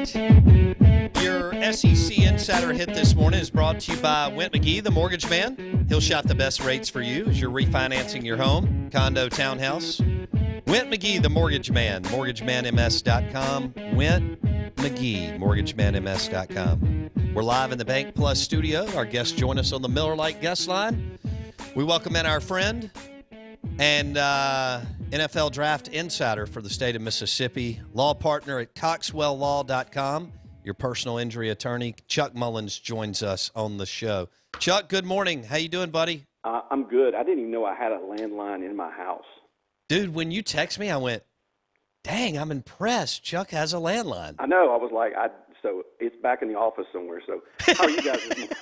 right. Your SEC Insider Hit this morning is brought to you by Went McGee, the mortgage man. He'll shop the best rates for you as you're refinancing your home, condo, townhouse. Went McGee, the mortgage man, mortgagemanms.com. Went McGee, mortgagemanms.com. We're live in the Bank Plus studio. Our guests join us on the Miller Lite guest line. We welcome in our friend and NFL Draft Insider for the state of Mississippi, law partner at CoxwellLaw.com, your personal injury attorney. Chuck Mullins joins us on the show. Chuck, good morning. How you doing, buddy? I'm good. I didn't even know I had a landline in my house. Dude, when you text me, I went, dang, I'm impressed. Chuck has a landline. I know. I was like, so it's back in the office somewhere. So how are you guys this morning?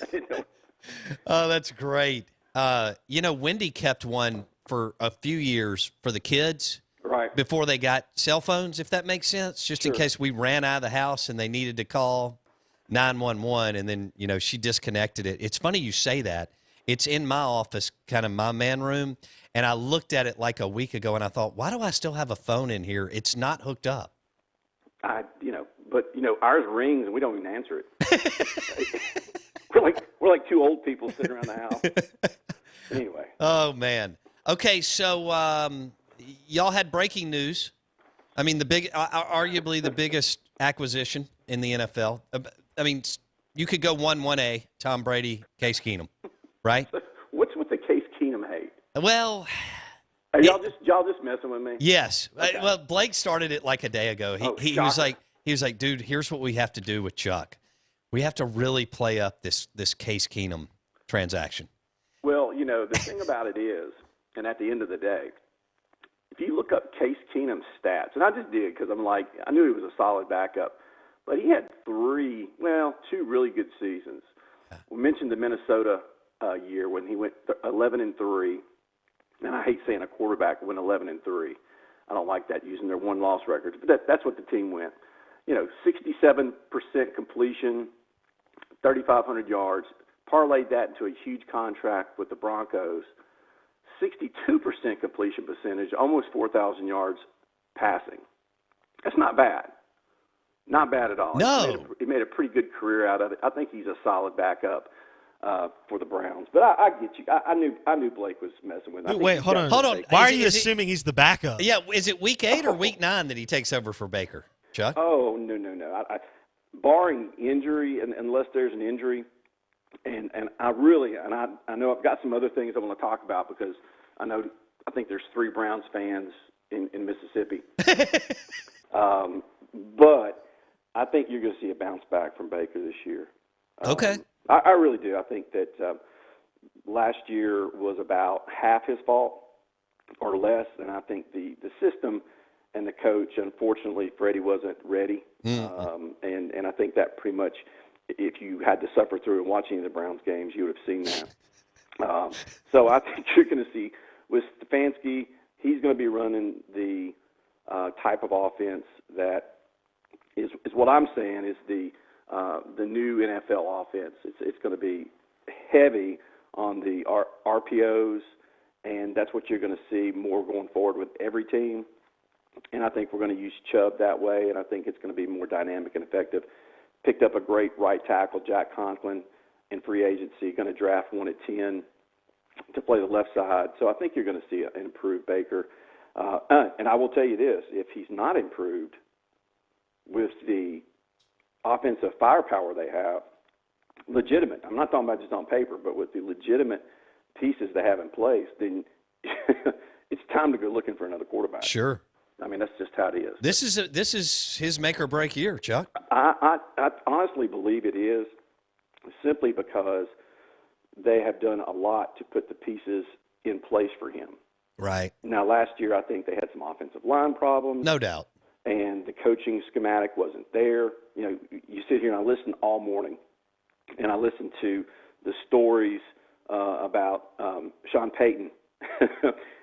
I didn't know. Oh, that's great. Wendy kept one for a few years for the kids. Right. Before they got cell phones, if that makes sense, just in case we ran out of the house and they needed to call 911, and then, she disconnected it. It's funny you say that. It's in my office, kind of my man room, and I looked at it like a week ago, and I thought, why do I still have a phone in here? It's not hooked up. But ours rings, and we don't even answer it. We're like two old people sitting around the house. Anyway. Oh, man. Okay, so y'all had breaking news. I mean, arguably the biggest acquisition in the NFL. I mean, you could go 1A, Tom Brady, Case Keenum, right? What's with the Case Keenum hate? Well, are y'all just messing with me? Yes. Okay. Well, Blake started it like a day ago. He was like, dude, here's what we have to do with Chuck. We have to really play up this Case Keenum transaction. Well, the thing about it is, and at the end of the day, if you look up Case Keenum's stats, and I just did because I knew he was a solid backup, but he had two really good seasons. We mentioned the Minnesota year when he went 11-3, and I hate saying a quarterback went 11-3. I don't like that, using their one-loss records, but that's what the team went. 67% completion, 3,500 yards, parlayed that into a huge contract with the Broncos, 62% completion percentage, almost 4,000 yards passing. That's not bad. Not bad at all. No. He made a pretty good career out of it. I think he's a solid backup for the Browns. But I get you. I knew Blake was messing with him. Wait, hold on. Why are you assuming he's the backup? Yeah, is it week 8 or week 9 that he takes over for Baker, Chuck? Oh, no. Barring injury, unless there's an injury, and I know I've got some other things I want to talk about because I think there's 3 Browns fans in Mississippi. But I think you're going to see a bounce back from Baker this year. Okay. I really do. I think that last year was about half his fault or less, and I think the system and the coach, unfortunately, Freddie wasn't ready. And I think that pretty much, if you had to suffer through and watch any of the Browns games, you would have seen that. So I think you're going to see with Stefanski, he's going to be running the type of offense that is what I'm saying is the new NFL offense. It's going to be heavy on the RPOs, and that's what you're going to see more going forward with every team. And I think we're going to use Chubb that way, and I think it's going to be more dynamic and effective. Picked up a great right tackle, Jack Conklin, in free agency, going to draft 1 at 10 to play the left side. So I think you're going to see an improved Baker. And I will tell you this, if he's not improved with the offensive firepower they have, legitimate, I'm not talking about just on paper, but with the legitimate pieces they have in place, then it's time to go looking for another quarterback. Sure. I mean, that's just how it is. This is his make or break year, Chuck. I honestly believe it is, simply because they have done a lot to put the pieces in place for him. Right. Now, last year I think they had some offensive line problems. No doubt. And the coaching schematic wasn't there. You sit here and I listen all morning, and I listen to the stories about Sean Payton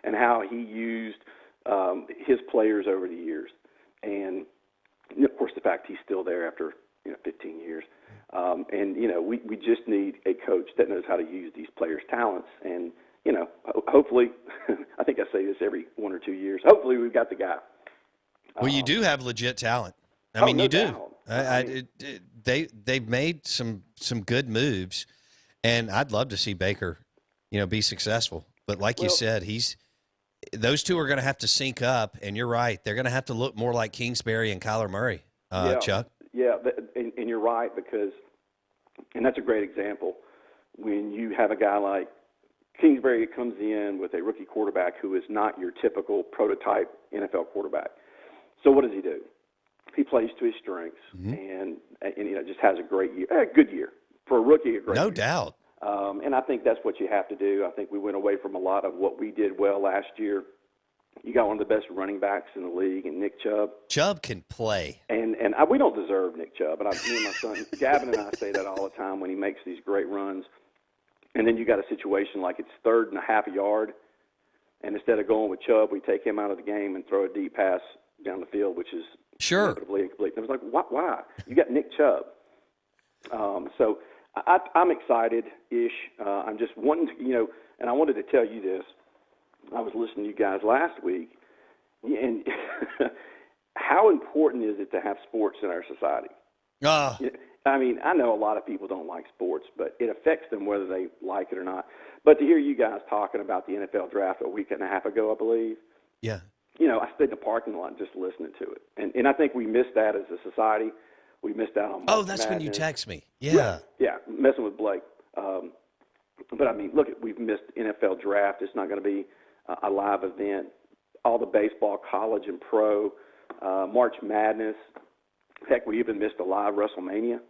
and how he used his players over the years, and of course the fact he's still there after 15 years. And we just need a coach that knows how to use these players' talents. And hopefully, I think I say this every 1 or 2 years. Hopefully, we've got the guy. Well, you do have legit talent. I mean, no you do. doubt. They've made some good moves, and I'd love to see Baker, be successful. But like you said, those two are going to have to sync up, and you're right. They're going to have to look more like Kingsbury and Kyler Murray, Chuck. Yeah, and you're right because, and that's a great example. When you have a guy like Kingsbury that comes in with a rookie quarterback who is not your typical prototype NFL quarterback. So what does he do? He plays to his strengths and just has a great year, a good year for a rookie. A great year. No doubt. And I think that's what you have to do. I think we went away from a lot of what we did well last year. You got one of the best running backs in the league, and Nick Chubb. Chubb can play. And we don't deserve Nick Chubb. And me and my son, Gavin and I say that all the time when he makes these great runs. And then you got a situation like it's 3rd and a half a yard, and instead of going with Chubb, we take him out of the game and throw a deep pass down the field, which is inevitably incomplete. And I was like, why? You got Nick Chubb. So I'm excited-ish. I'm just wanting to, and I wanted to tell you this. I was listening to you guys last week, and how important is it to have sports in our society? I mean, I know a lot of people don't like sports, but it affects them whether they like it or not. But to hear you guys talking about the NFL draft a week and a half ago, I believe. Yeah. I stayed in the parking lot just listening to it. And I think we missed that as a society. We missed out on March that's Madness. when you text me. Yeah. Yeah, messing with Blake. But, I mean, look, we've missed NFL draft. It's not going to be a live event. All the baseball, college and pro, March Madness. Heck, we even missed a live WrestleMania.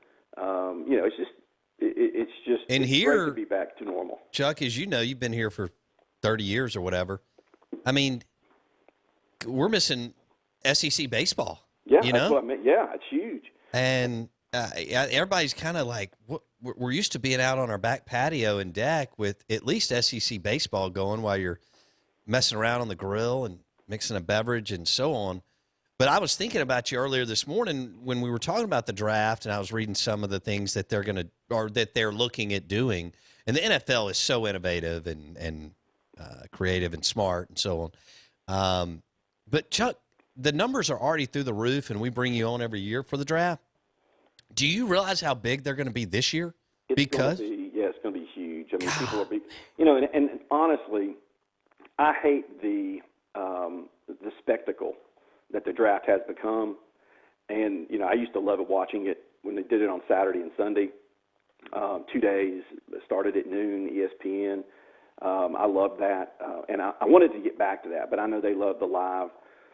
It's just and it's here, great to be back to normal. Chuck, as you know, you've been here for 30 years or whatever. I mean, we're missing SEC baseball. Yeah, that's what I meant. Yeah, it's huge. And everybody's kind of like, we're used to being out on our back patio and deck with at least SEC baseball going while you're messing around on the grill and mixing a beverage and so on. But I was thinking about you earlier this morning when we were talking about the draft, and I was reading some of the things that they're looking at doing. And the NFL is so innovative and creative and smart and so on. But Chuck, the numbers are already through the roof, and we bring you on every year for the draft. Do you realize how big they're going to be this year? It's going to be huge. I mean, people are big. And honestly, I hate the spectacle that the draft has become. And, I used to love it watching it when they did it on Saturday and Sunday. 2 days, started at noon, ESPN. I love that. And I wanted to get back to that, but I know they love the live,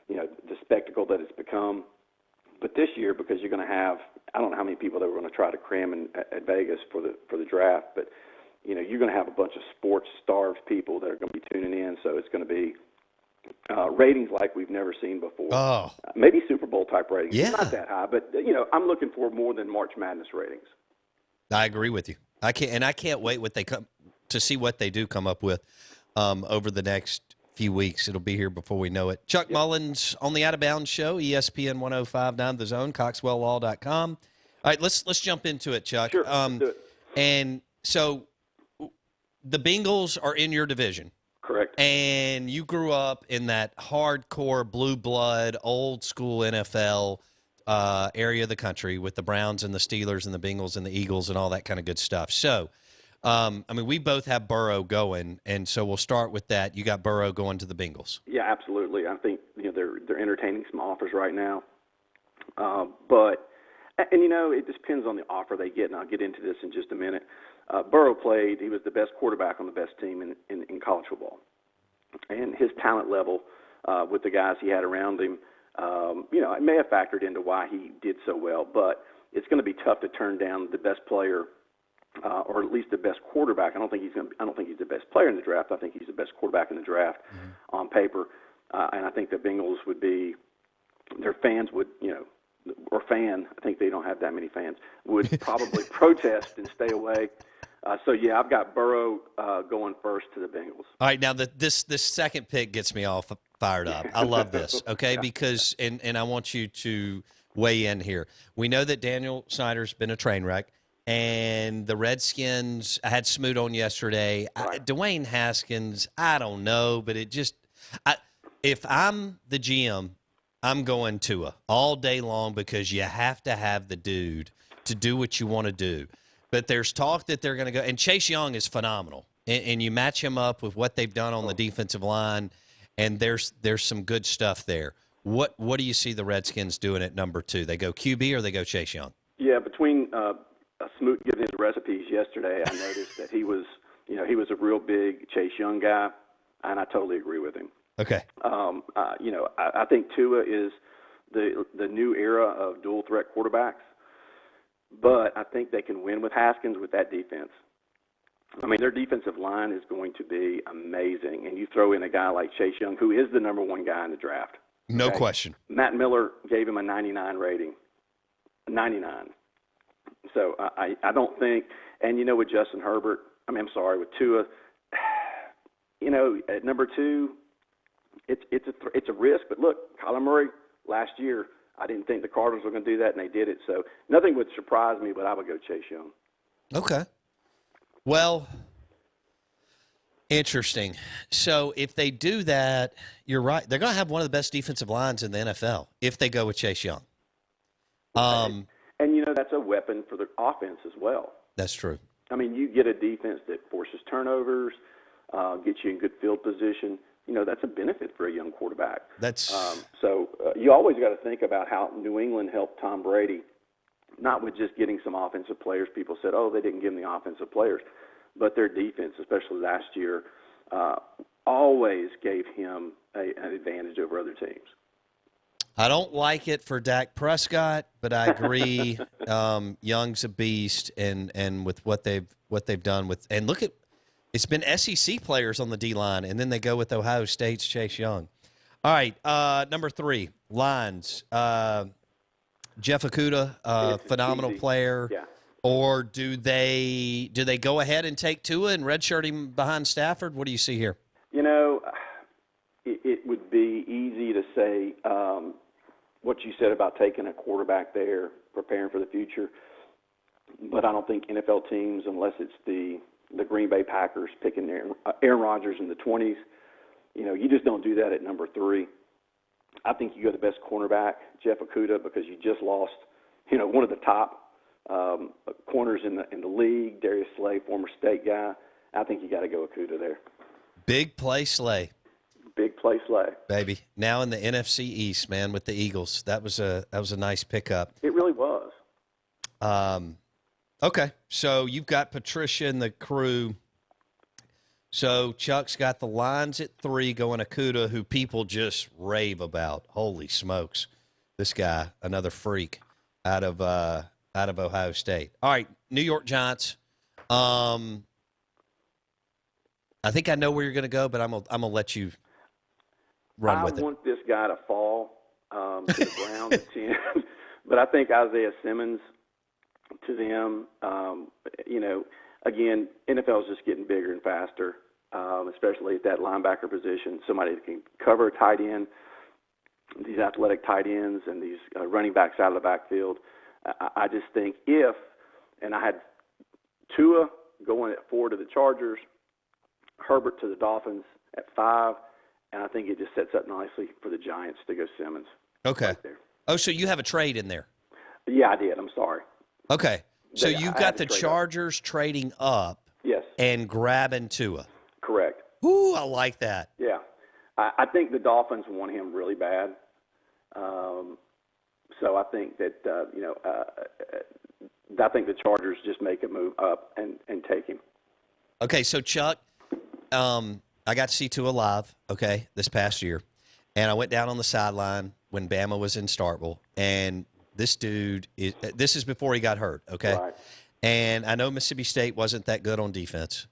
the spectacle that it's become. But this year, because you're going to have, I don't know how many people they were going to try to cram at Vegas for the draft, but, you're going to have a bunch of sports-starved people that are going to be tuning in, so it's going to be ratings like we've never seen before. Oh. Maybe Super Bowl type ratings. Yeah. Not that high, but I'm looking for more than March Madness ratings. I agree with you. I can't wait to see what they do come up with over the next few weeks. It'll be here before we know it. Chuck Mullins on the Out of Bounds Show, ESPN 105.9 The Zone, CoxwellLaw.com. All right, let's jump into it, Chuck. Sure, let's do it. And so the Bengals are in your division. Correct. And you grew up in that hardcore, blue blood, old school NFL area of the country with the Browns and the Steelers and the Bengals and the Eagles and all that kind of good stuff. So, we both have Burrow going, and so we'll start with that. You got Burrow going to the Bengals. Yeah, absolutely. I think they're entertaining some offers right now, but it depends on the offer they get, and I'll get into this in just a minute. Burrow played; he was the best quarterback on the best team in college football, and his talent level with the guys he had around him, it may have factored into why he did so well. But it's going to be tough to turn down the best player. Or at least the best quarterback. I don't think he's the best player in the draft. I think he's the best quarterback in the draft on paper. And I think the Bengals would be, their fans would, I think they don't have that many fans, would probably protest and stay away. I've got Burrow going first to the Bengals. All right, now this second pick gets me all fired up. I love this, okay, Yeah. because, and I want you to weigh in here. We know that Daniel Snyder's been a train wreck. And the Redskins, I had Smoot on yesterday. Right. Dwayne Haskins, I don't know, but if I'm the GM, I'm going Tua all day long because you have to have the dude to do what you want to do. But there's talk that they're going to go – and Chase Young is phenomenal. And you match him up with what they've done on the defensive line, and there's some good stuff there. What do you see the Redskins doing at number 2? They go QB or they go Chase Young? Yeah, between Smoot giving his recipes yesterday, I noticed that he was a real big Chase Young guy, and I totally agree with him. Okay. I think Tua is the new era of dual threat quarterbacks, but I think they can win with Haskins with that defense. I mean, their defensive line is going to be amazing, and you throw in a guy like Chase Young, who is the number 1 guy in the draft. No question. Matt Miller gave him a 99 rating. 99. So I don't think, and with Justin Herbert, with Tua, at number 2, it's a risk. But look, Kyler Murray last year, I didn't think the Cardinals were going to do that, and they did it. So nothing would surprise me, but I would go Chase Young. Okay. Well, interesting. So if they do that, you're right. They're going to have one of the best defensive lines in the NFL if they go with Chase Young. And that's a weapon for the offense as well. That's true. I mean, you get a defense that forces turnovers, gets you in good field position. That's a benefit for a young quarterback. So you always got to think about how New England helped Tom Brady, not with just getting some offensive players. People said, they didn't give him the offensive players. But their defense, especially last year, always gave him an advantage over other teams. I don't like it for Dak Prescott, but I agree. Young's a beast, and with what they've done with, and look at, it's been SEC players on the D line, and then they go with Ohio State's Chase Young. All right, number 3, lines. Jeff Okudah, phenomenal easy. player. Yeah. Or do they go ahead and take Tua and redshirt him behind Stafford? What do you see here? It would be easy to say what you said about taking a quarterback there, preparing for the future. But I don't think NFL teams, unless it's the Green Bay Packers picking Aaron Rodgers in the 20s, you just don't do that at number 3. I think you go the best cornerback, Jeff Okudah, because you just lost, one of the top corners in the league, Darius Slay, former State guy. I think you got to go Okudah there. Big play Slay. Big play Slay. Baby. Now in the NFC East, man, with the Eagles. That was a nice pickup. It really was. Okay. So you've got Patricia and the crew. So Chuck's got the lines at 3 going Okudah, who people just rave about. Holy smokes. This guy, another freak out of Ohio State. All right, New York Giants. I think I know where you're going to go, but I'm gonna let you run with it. I want this guy to fall to the ground at 10, but I think Isaiah Simmons to them. Again, NFL is just getting bigger and faster, especially at that linebacker position. Somebody that can cover a tight end, these athletic tight ends, and these running backs out of the backfield. I just think and I had Tua going at 4 to the Chargers, Herbert to the Dolphins at 5, and I think it just sets up nicely for the Giants to go Simmons. Okay. Right there. Oh, so you have a trade in there. Yeah, I did. I'm sorry. Okay. So you've got the Chargers trading up. Yes. And grabbing Tua. Correct. Ooh, I like that. Yeah. I think the Dolphins want him really bad. So I think that, I think the Chargers just make a move up and take him. Okay, so Chuck, I got to see Tua live, this past year. And I went down on the sideline when Bama was in Starkville. And this dude, this is before he got hurt, okay? Right. And I know Mississippi State wasn't that good on defense.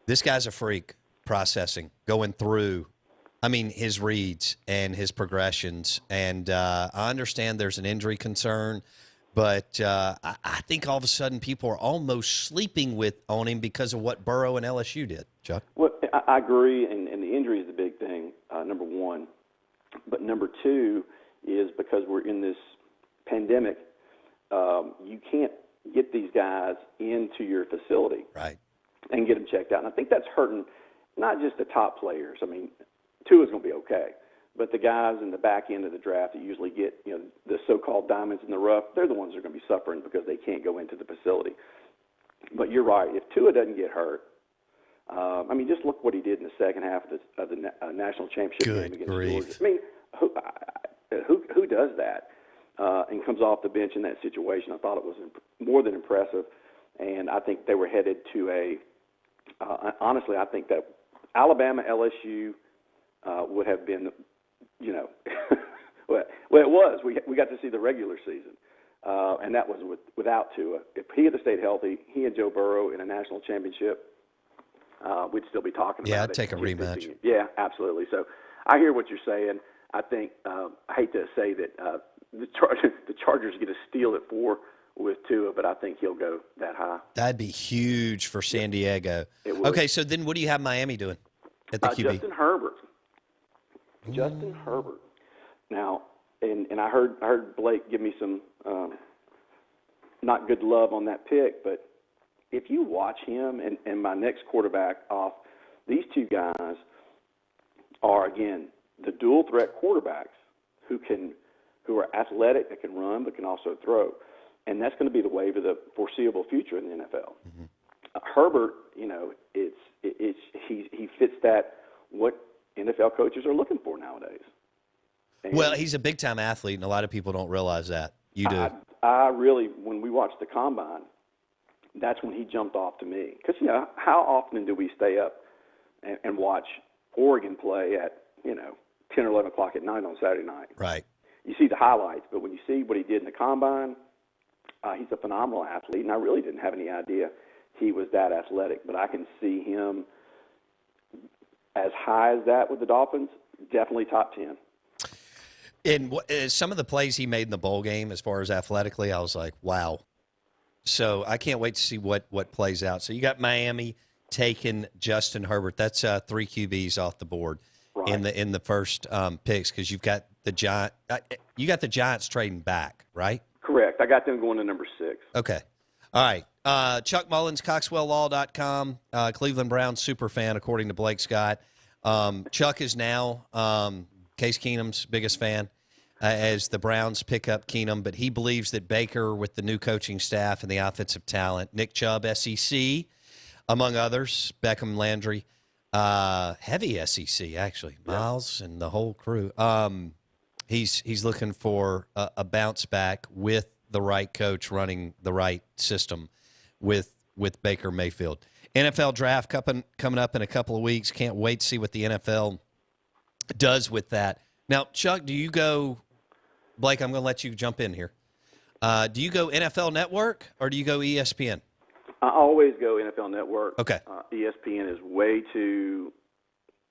This guy's a freak processing, going through, his reads and his progressions. And I understand there's an injury concern, but I think all of a sudden people are almost sleeping on him because of what Burrow and LSU did. Chuck? Well, I agree, and the injury is the big thing, number 1. But number 2 is because we're in this pandemic, you can't get these guys into your facility. Right. And get them checked out. And I think that's hurting not just the top players. Tua's going to be okay, But the guys in the back end of the draft that usually get, the so-called diamonds in the rough, they're the ones that are going to be suffering because they can't go into the facility. But you're right. If Tua doesn't get hurt, just look what he did in the second half of the national championship game against Georgia. I mean, who does that and comes off the bench in that situation? I thought it was more than impressive, and I think they were headed to honestly, I think that Alabama, LSU would have been, well, it was. We got to see the regular season, and that was without Tua. If he had stayed healthy, he and Joe Burrow in a national championship, we'd still be talking about it. Yeah, I'd take a rematch. Yeah, absolutely. So I hear what you're saying. I think I hate to say that the Chargers get a steal at 4 with Tua, but I think he'll go that high. That'd be huge for San Diego. It would. Okay, so then what do you have Miami doing at the QB? Justin Herbert. Now, and I heard Blake give me some not good love on that pick, but if you watch him and my next quarterback off, these two guys are, again, the dual threat quarterbacks who are athletic, that can run, but can also throw. And that's going to be the wave of the foreseeable future in the NFL. Mm-hmm. Herbert, he fits that what NFL coaches are looking for nowadays. And well, he's a big-time athlete, and a lot of people don't realize that. You do. I really, when we watched the Combine, that's when he jumped off to me. Because, how often do we stay up and watch Oregon play at, 10 or 11 o'clock at night on Saturday night? Right. You see the highlights, but when you see what he did in the Combine, he's a phenomenal athlete, and I really didn't have any idea he was that athletic. But I can see him as high as that with the Dolphins, definitely top 10. And some of the plays he made in the bowl game, as far as athletically, I was like, wow. So I can't wait to see what plays out. So you got Miami taking Justin Herbert. That's 3 QBs off the board in the first picks, because you've got the Giants trading back, right? Correct. I got them going to number 6. Okay. All right. Chuck Mullins, CoxwellLaw.com, Cleveland Browns super fan, according to Blake Scott. Chuck is now Case Keenum's biggest fan as the Browns pick up Keenum, but he believes that Baker, with the new coaching staff and the offensive talent, Nick Chubb, SEC, among others, Beckham, Landry, heavy SEC, actually, Miles and the whole crew. He's looking for a bounce back with the right coach running the right system with Baker Mayfield. NFL draft coming up in a couple of weeks. Can't wait to see what the NFL does with that. Now, Chuck, do you go – Blake, I'm going to let you jump in here. Do you go NFL Network or do you go ESPN? I always go NFL Network. Okay. ESPN is way too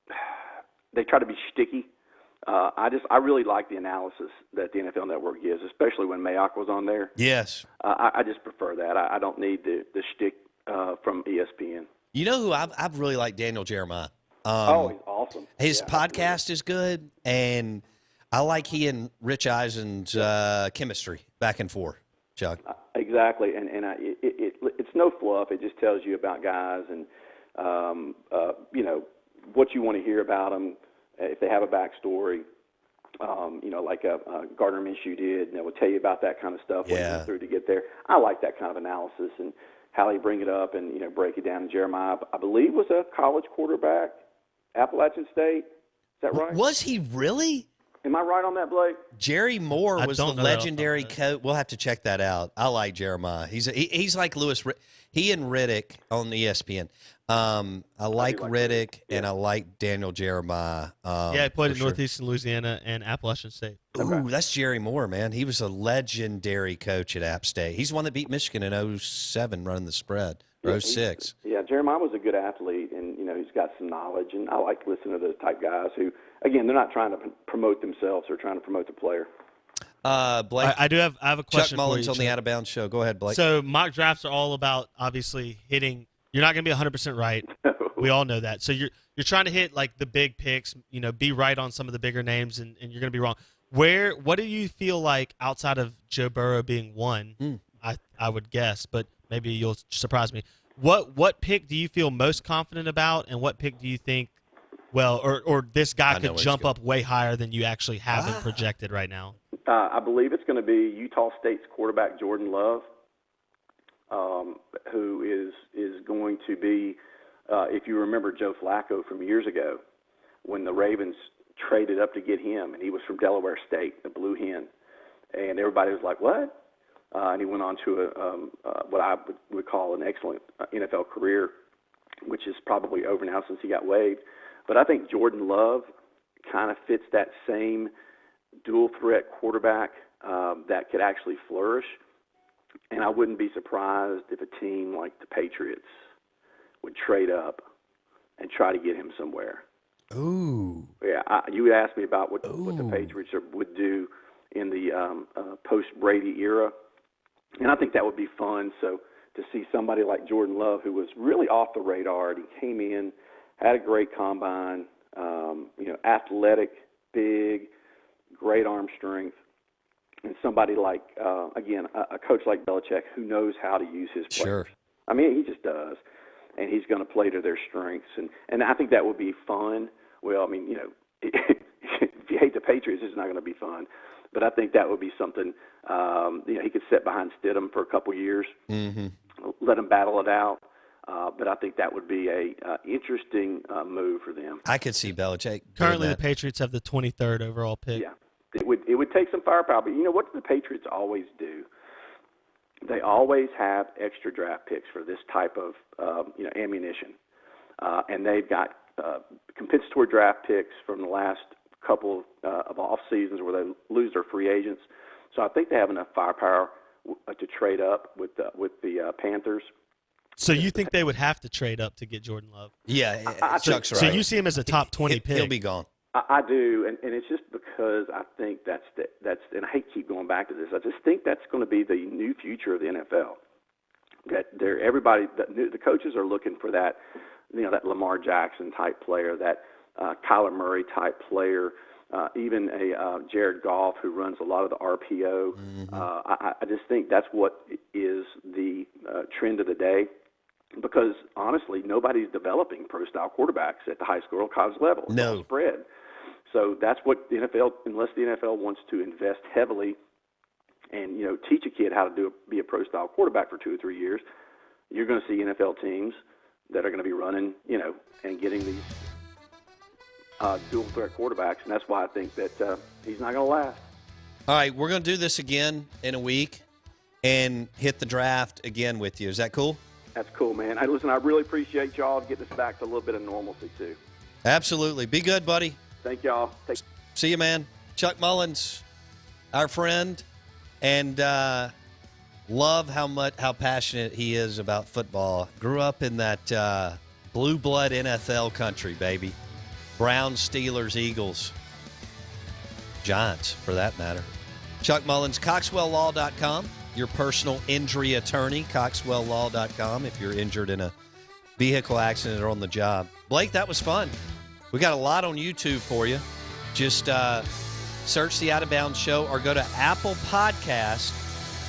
– they try to be sticky. I really like the analysis that the NFL Network gives, especially when Mayock was on there. Yes. I just prefer that. I don't need the shtick from ESPN. You know who I've really liked? Daniel Jeremiah. He's awesome. His podcast is good, and I like he and Rich Eisen's chemistry back and forth, Chuck. Exactly, and it's no fluff. It just tells you about guys and what you want to hear about them. If they have a backstory, like Gardner Minshew did, and they will tell you about that kind of stuff when he went through to get there. I like that kind of analysis and how they bring it up and break it down. And Jeremiah, I believe, was a college quarterback, Appalachian State. Is that right? Was he really? Am I right on that, Blake? Jerry Moore was the legendary coach. We'll have to check that out. I like Jeremiah. He's like Lewis. He and Riddick on ESPN. I like Riddick, and I like Daniel Jeremiah. He played at Northeastern Louisiana and Appalachian State. Ooh, that's Jerry Moore, man. He was a legendary coach at App State. He's the one that beat Michigan in 07 running the spread, or 06. Yeah, Jeremiah was a good athlete, and, he's got some knowledge, and I like listening to those type guys who, again, they're not trying to promote themselves. They're trying to promote the player. Blake, I have a question. Chuck Mullins for you, on the Out of Bounds show. Go ahead, Blake. So mock drafts are all about obviously hitting. You're not going to be 100% right. We all know that. So you're trying to hit like the big picks. Be right on some of the bigger names, and you're going to be wrong. What do you feel like outside of Joe Burrow being one? I would guess, but maybe you'll surprise me. What pick do you feel most confident about, and what pick do you think well, or this guy I know could where he's jump going. up way higher than you actually have him projected right now? I believe it's going to be Utah State's quarterback Jordan Love, who is going to be, if you remember Joe Flacco from years ago, when the Ravens traded up to get him, and he was from Delaware State, the Blue Hen, and everybody was like, what? And he went on to what I would call an excellent NFL career, which is probably over now since he got waived. But I think Jordan Love kind of fits that same dual-threat quarterback that could actually flourish. And I wouldn't be surprised if a team like the Patriots would trade up and try to get him somewhere. Ooh. Yeah, you asked me about what the Patriots would do in the post-Brady era, and I think that would be fun. So to see somebody like Jordan Love, who was really off the radar, and he came in, had a great combine, athletic, big, great arm strength, and somebody like, a coach like Belichick who knows how to use his players. Sure. I mean, he just does, and he's going to play to their strengths, and I think that would be fun. Well, I mean, if you hate the Patriots, it's not going to be fun, but I think that would be something. He could sit behind Stidham for a couple years, let him battle it out. But I think that would be a interesting move for them. I could see Belichick. Currently, doing the that. Patriots have the 23rd overall pick. Yeah, it would take some firepower. But you know what do the Patriots always do? They always have extra draft picks for this type of ammunition, and they've got compensatory draft picks from the last couple of off seasons where they lose their free agents. So I think they have enough firepower to trade up with the Panthers. So you think they would have to trade up to get Jordan Love? Yeah, Chuck's right. So you see him as a top 20 pick? He'll be gone. I do, and it's just because I think that's and I hate to keep going back to this. I just think that's going to be the new future of the NFL. That the coaches are looking for that, that Lamar Jackson type player, that Kyler Murray type player, even a Jared Goff who runs a lot of the RPO. I just think that's what is the trend of the day. Because, honestly, nobody's developing pro-style quarterbacks at the high school or college level. It's all spread. So that's what the NFL, unless the NFL wants to invest heavily and, teach a kid how to be a pro-style quarterback for 2 or 3 years, you're going to see NFL teams that are going to be running, and getting these dual-threat quarterbacks. And that's why I think that he's not going to last. All right, we're going to do this again in a week and hit the draft again with you. Is that cool? That's cool, man. I really appreciate y'all getting us back to a little bit of normalcy, too. Absolutely. Be good, buddy. Thank y'all. See you, man. Chuck Mullins, our friend, and love how passionate he is about football. Grew up in that blue blood NFL country, baby. Browns, Steelers, Eagles, Giants, for that matter. Chuck Mullins, CoxwellLaw.com. Your personal injury attorney, CoxwellLaw.com, if you're injured in a vehicle accident or on the job. Blake, that was fun. We got a lot on YouTube for you. Just search the Out of Bounds Show or go to Apple Podcast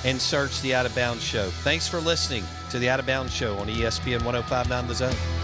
and search the Out of Bounds Show. Thanks for listening to the Out of Bounds Show on ESPN 105.9 The Zone.